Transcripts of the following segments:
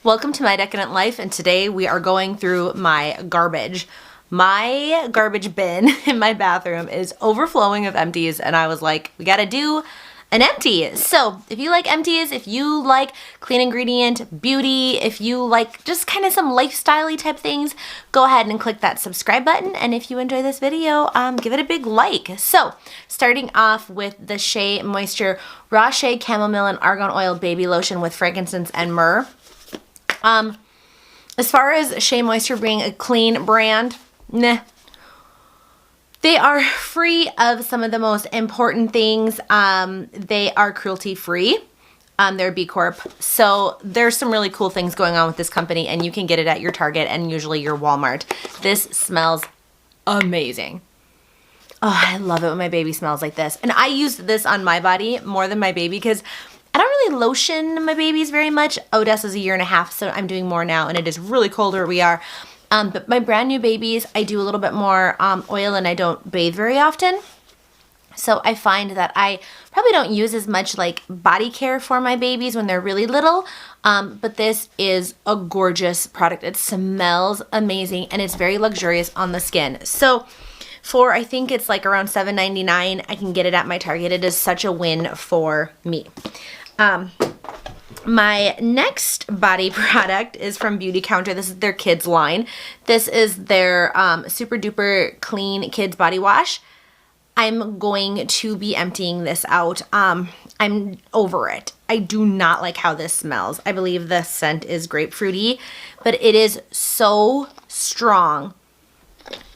Welcome to my decadent life, and today we are going through my garbage. My garbage bin in my bathroom is overflowing of empties, and I was like, we gotta do an empty. So if you like empties, if you like clean ingredient beauty, if you like just kind of some lifestyle-y type things, go ahead and click that subscribe button. And if you enjoy this video, give it a big like. So starting off with the Shea Moisture Raw Shea Chamomile and Argan Oil Baby Lotion with frankincense and myrrh. As far as Shea Moisture being a clean brand, nah. They are free of some of the most important things. They are cruelty free. They're B Corp. So there's some really cool things going on with this company, and you can get it at your Target and usually your Walmart. This smells amazing. Oh, I love it when my baby smells like this. And I used this on my body more than my baby because I don't really lotion my babies very much. Odessa's a year and a half, so I'm doing more now, and it is really cold where we are. But my brand new babies, I do a little bit more oil, and I don't bathe very often. So I find that I probably don't use as much like body care for my babies when they're really little. But this is a gorgeous product. It smells amazing, and it's very luxurious on the skin. So for, I think it's like around $7.99, I can get it at my Target. It is such a win for me. My next body product is from Beauty Counter. This is their kids line. This is their super duper clean kids body wash. I'm going to be emptying this out. I'm over it. I do not like how this smells. I believe the scent is grapefruity, but it is so strong.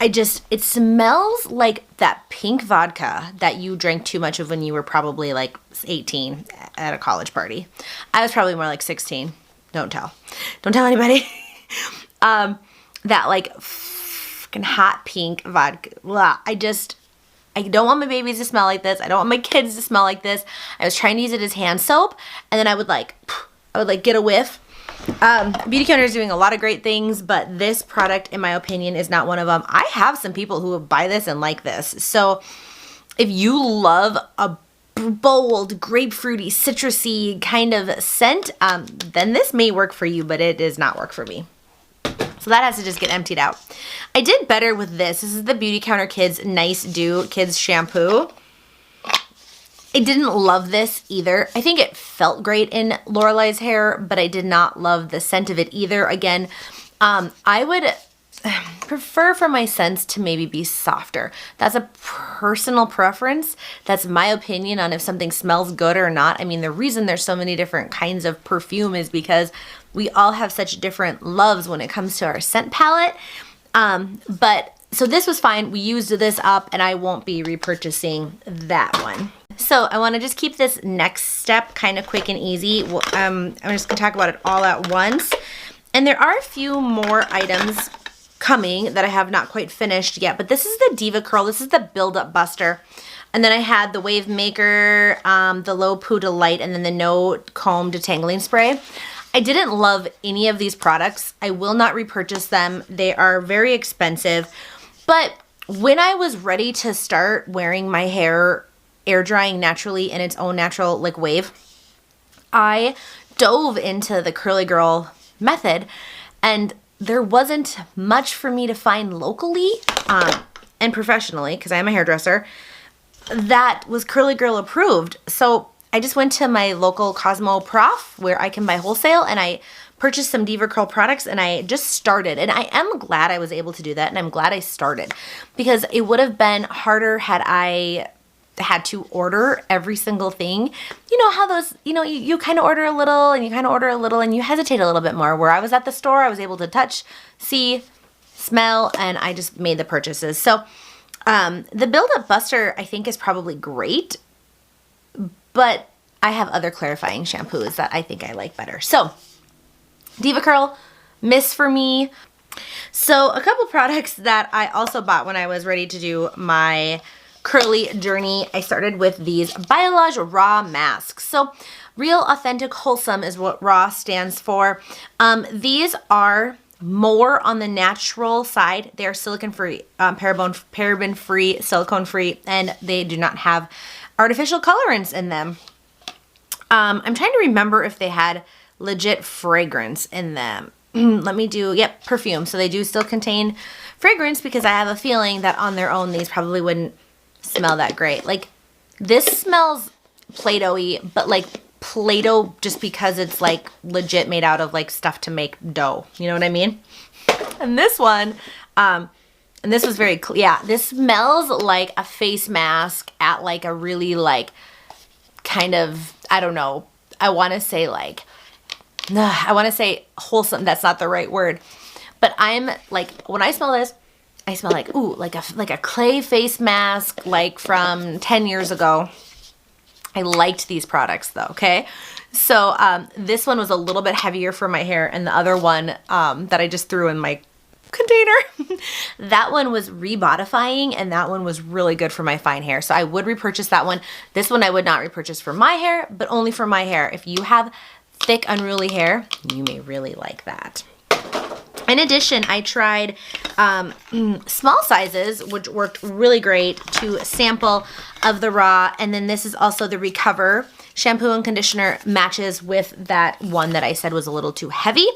It smells like that pink vodka that you drank too much of when you were probably like 18 at a college party. I was probably more like 16. Don't tell. Don't tell anybody. That like fucking hot pink vodka. Blah. I don't want my babies to smell like this. I don't want my kids to smell like this. I was trying to use it as hand soap, and then I would get a whiff. Beauty Counter is doing a lot of great things, but this product, in my opinion, is not one of them. I have some people who buy this and like this. So if you love a bold, grapefruity, citrusy kind of scent, then this may work for you, but it does not work for me. So that has to just get emptied out. I did better with this. This is the Beauty Counter Kids Nice Dew Kids Shampoo. I didn't love this either. I think it felt great in Lorelei's hair, but I did not love the scent of it either. Again, I would prefer for my scents to maybe be softer. That's a personal preference. That's my opinion on if something smells good or not. I mean, the reason there's so many different kinds of perfume is because we all have such different loves when it comes to our scent palette. So this was fine. We used this up, and I won't be repurchasing that one. So I want to just keep this next step kind of quick and easy. I'm just going to talk about it all at once. And there are a few more items coming that I have not quite finished yet. But this is the DevaCurl. This is the Build-Up Buster. And then I had the Wave Maker, the Low Poo Delight, and then the No Comb Detangling Spray. I didn't love any of these products. I will not repurchase them. They are very expensive. But when I was ready to start wearing my hair air drying naturally in its own natural like wave, I dove into the curly girl method, and there wasn't much for me to find locally and professionally, because I am a hairdresser, that was curly girl approved. So I just went to my local Cosmo Prof where I can buy wholesale, and I purchased some DevaCurl products, and I just started. And I am glad I was able to do that, and I'm glad I started, because it would have been harder had I had to order every single thing. You know how those, you kind of order a little and you kind of order a little and you hesitate a little bit more. Where I was at the store, I was able to touch, see, smell, and I just made the purchases. So the Build-Up Buster I think is probably great, but I have other clarifying shampoos that I think I like better. So DevaCurl, miss for me. So a couple products that I also bought when I was ready to do my curly journey. I started with these Biolage Raw masks. So real, authentic, wholesome is what Raw stands for. These are more on the natural side. They are silicone-free, paraben-free, silicone-free, and they do not have artificial colorants in them. I'm trying to remember if they had legit fragrance in them. Let me do, yep, perfume. So they do still contain fragrance because I have a feeling that on their own, these probably wouldn't smell that great. Like, this smells Play-Doh-y, but like Play-Doh just because it's like legit made out of like stuff to make dough. You know what I mean? And this one, and this was very, yeah, this smells like a face mask at like a really like kind of, I don't know, I want to say like, I want to say wholesome. That's not the right word. But I'm like, when I smell this, I smell like, ooh, like a clay face mask, like from 10 years ago. I liked these products though, okay? So this one was a little bit heavier for my hair, and the other one that I just threw in my container, that one was rebodifying, and that one was really good for my fine hair. So I would repurchase that one. This one I would not repurchase for my hair, but only for my hair. If you have thick, unruly hair, you may really like that. In addition, I tried small sizes, which worked really great to sample of the Raw. And then this is also the Recover shampoo and conditioner, matches with that one that I said was a little too heavy.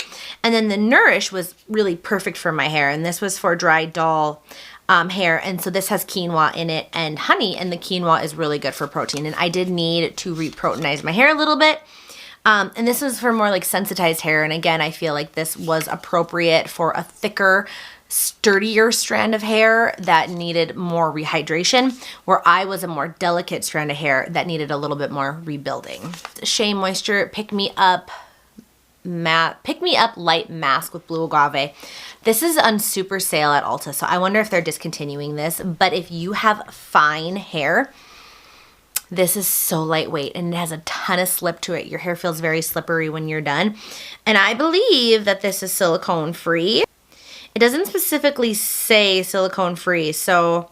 And then the Nourish was really perfect for my hair. And this was for dry, dull hair. And so this has quinoa in it and honey. And the quinoa is really good for protein. And I did need to reproteinize my hair a little bit. And this was for more like sensitized hair. And again, I feel like this was appropriate for a thicker, sturdier strand of hair that needed more rehydration, where I was a more delicate strand of hair that needed a little bit more rebuilding. Shea Moisture Pick Me Up Light Mask with Blue Agave. This is on super sale at Ulta, so I wonder if they're discontinuing this. But if you have fine hair, this is so lightweight and it has a ton of slip to it. Your hair feels very slippery when you're done. And I believe that this is silicone free. It doesn't specifically say silicone free, so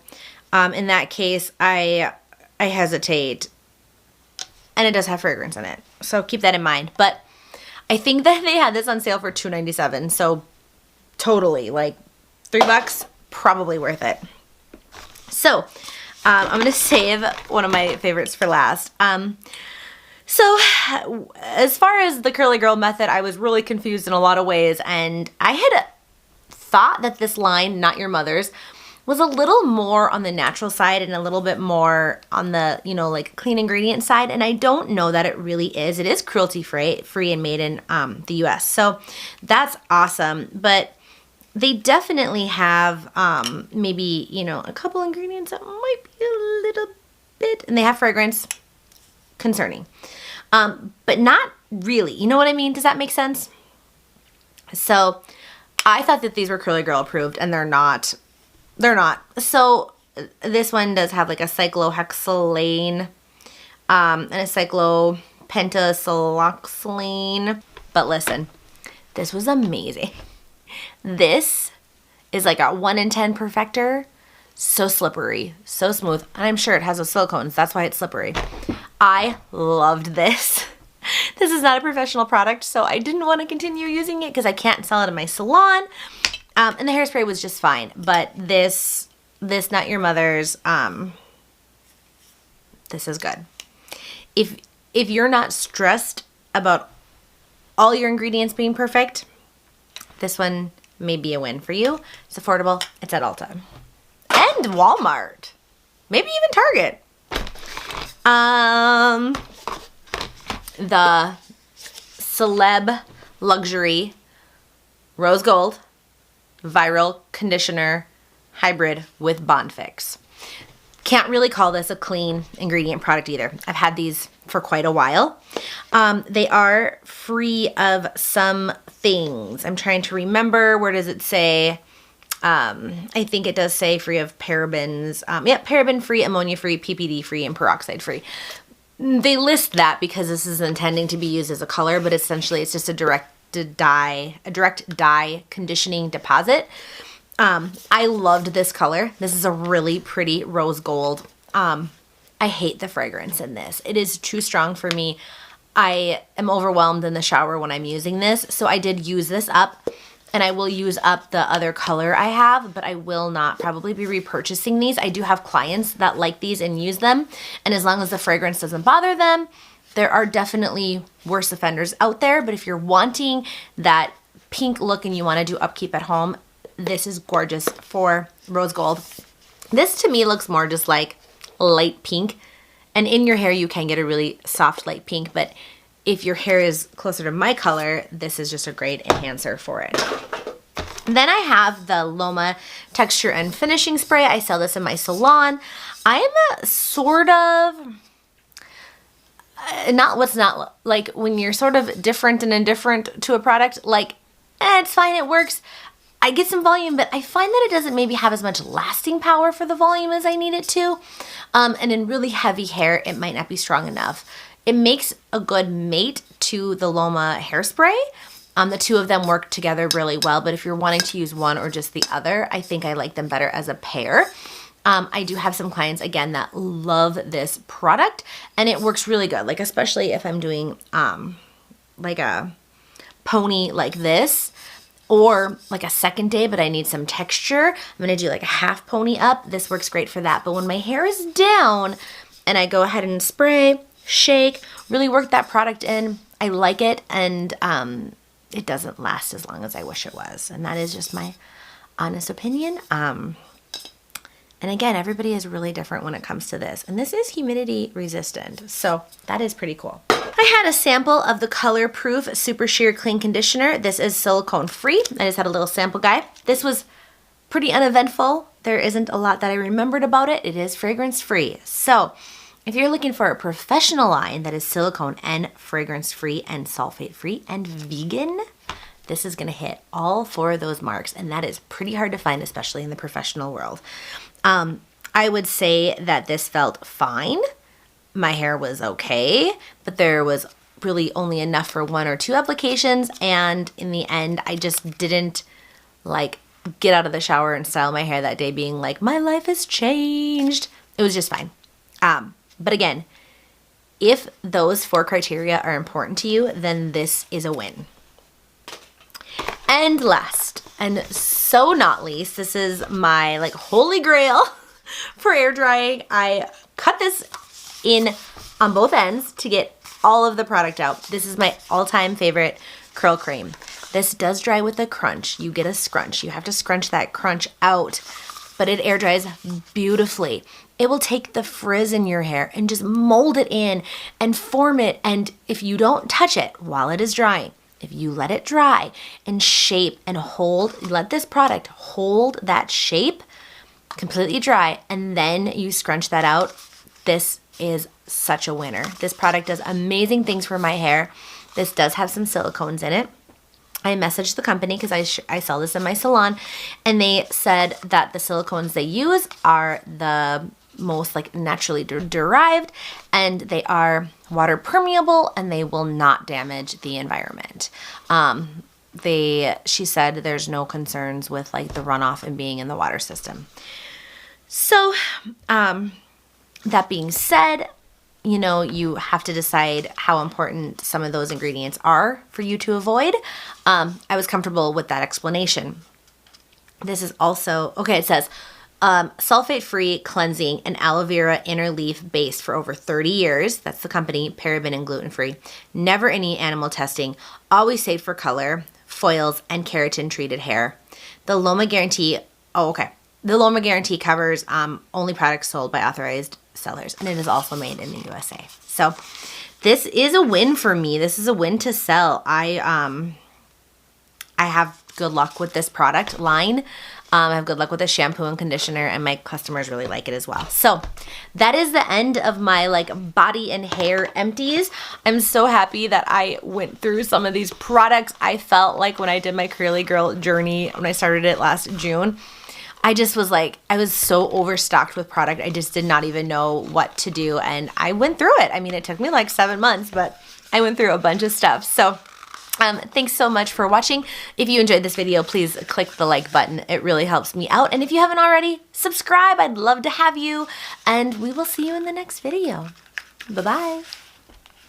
in that case, I hesitate. And it does have fragrance in it, so keep that in mind. But I think that they had this on sale for $2.97, so totally, like $3, probably worth it. So I'm going to save one of my favorites for last. So as far as the curly girl method, I was really confused in a lot of ways, and I had thought that this line, Not Your Mother's, was a little more on the natural side and a little bit more on the, you know, like clean ingredient side, and I don't know that it really is. It is cruelty free and made in the US, so that's awesome. But they definitely have maybe, you know, a couple ingredients that might be a little bit, and they have fragrance, concerning. But not really, you know what I mean? Does that make sense? So I thought that these were Curly Girl approved, and they're not. They're not. So this one does have like a cyclohexylane and a cyclopentasiloxylane. But listen, this was amazing. This is like a 1 in 10 perfector. So slippery, so smooth. And I'm sure it has those silicones. That's why it's slippery. I loved this. This is not a professional product, so I didn't want to continue using it because I can't sell it in my salon. And the hairspray was just fine. But this Not Your Mother's, this is good. If you're not stressed about all your ingredients being perfect, this one may be a win for you. It's affordable. It's at Ulta. And Walmart. Maybe even Target. The Celeb Luxury Rose Gold Viral Conditioner Hybrid with Bond Fix. Can't really call this a clean ingredient product either. I've had these for quite a while. They are free of some things. I'm trying to remember, where does it say? I think it does say free of parabens. Yeah, paraben free, ammonia free, PPD free, and peroxide free. They list that because this is intending to be used as a color, but essentially it's just a direct dye conditioning deposit. I loved this color. This is a really pretty rose gold. I hate the fragrance in this. It is too strong for me. I am overwhelmed in the shower when I'm using this, so I did use this up, and I will use up the other color I have, but I will not probably be repurchasing these. I do have clients that like these and use them, and as long as the fragrance doesn't bother them, there are definitely worse offenders out there, but if you're wanting that pink look and you want to do upkeep at home, this is gorgeous for rose gold. This to me looks more just like light pink, and in your hair you can get a really soft light pink, but if your hair is closer to my color, this is just a great enhancer for it. Then I have the Loma Texture and Finishing Spray. I sell this in my salon. I'm a sort of, not like when you're sort of different and indifferent to a product, like, it's fine, it works. I get some volume, but I find that it doesn't maybe have as much lasting power for the volume as I need it to. And in really heavy hair, it might not be strong enough. It makes a good mate to the Loma hairspray. The two of them work together really well, but if you're wanting to use one or just the other, I think I like them better as a pair. I do have some clients, again, that love this product, and it works really good, like especially if I'm doing like a pony like this, or like a second day, but I need some texture. I'm gonna do like a half pony up. This works great for that. But when my hair is down and I go ahead and spray, shake, really work that product in, I like it, and it doesn't last as long as I wish it was. And that is just my honest opinion. And again, everybody is really different when it comes to this. And this is humidity resistant, so that is pretty cool. I had a sample of the Color Proof Super Sheer Clean Conditioner. This is silicone free. I just had a little sample guide. This was pretty uneventful. There isn't a lot that I remembered about it. It is fragrance free. So if you're looking for a professional line that is silicone and fragrance free and sulfate free and vegan, this is gonna hit all 4 of those marks, and that is pretty hard to find, especially in the professional world. I would say that this felt fine. My hair was okay, but there was really only enough for 1 or 2 applications, and in the end, I just didn't like get out of the shower and style my hair that day being like, my life has changed. It was just fine. But again, if those 4 criteria are important to you, then this is a win. And last, and so not least, this is my like holy grail for air drying. I cut this in on both ends to get all of the product out. This is my all-time favorite curl cream. This does dry with a crunch. You get a scrunch. You have to scrunch that crunch out, but it air dries beautifully. It will take the frizz in your hair and just mold it in and form it. And if you don't touch it while it is drying, if you let it dry and shape and hold, let this product hold that shape completely dry, and then you scrunch that out, this is such a winner. This product does amazing things for my hair. This does have some silicones in it. I messaged the company because I sell this in my salon, and they said that the silicones they use are the most like naturally derived, and they are water permeable, and they will not damage the environment. She said there's no concerns with like the runoff and being in the water system. So that being said, you know, you have to decide how important some of those ingredients are for you to avoid. I was comfortable with that explanation. This is also, okay, it says sulfate-free cleansing and aloe vera inner leaf based for over 30 years. That's the company, paraben and gluten-free. Never any animal testing. Always safe for color, foils, and keratin treated hair. The Loma guarantee, the Loma guarantee covers only products sold by authorized sellers, and it is also made in the USA. So this is a win for me. This is a win to sell. I have good luck with this product line. I have good luck with the shampoo and conditioner, and my customers really like it as well. So that is the end of my like body and hair empties. I'm so happy that I went through some of these products. I felt like when I did my curly girl journey, when I started it last June, I just was like, I was so overstocked with product. I just did not even know what to do, and I went through it. I mean, it took me like 7 months, but I went through a bunch of stuff. So thanks so much for watching. If you enjoyed this video, please click the like button. It really helps me out. And if you haven't already, subscribe. I'd love to have you. And we will see you in the next video. Bye-bye.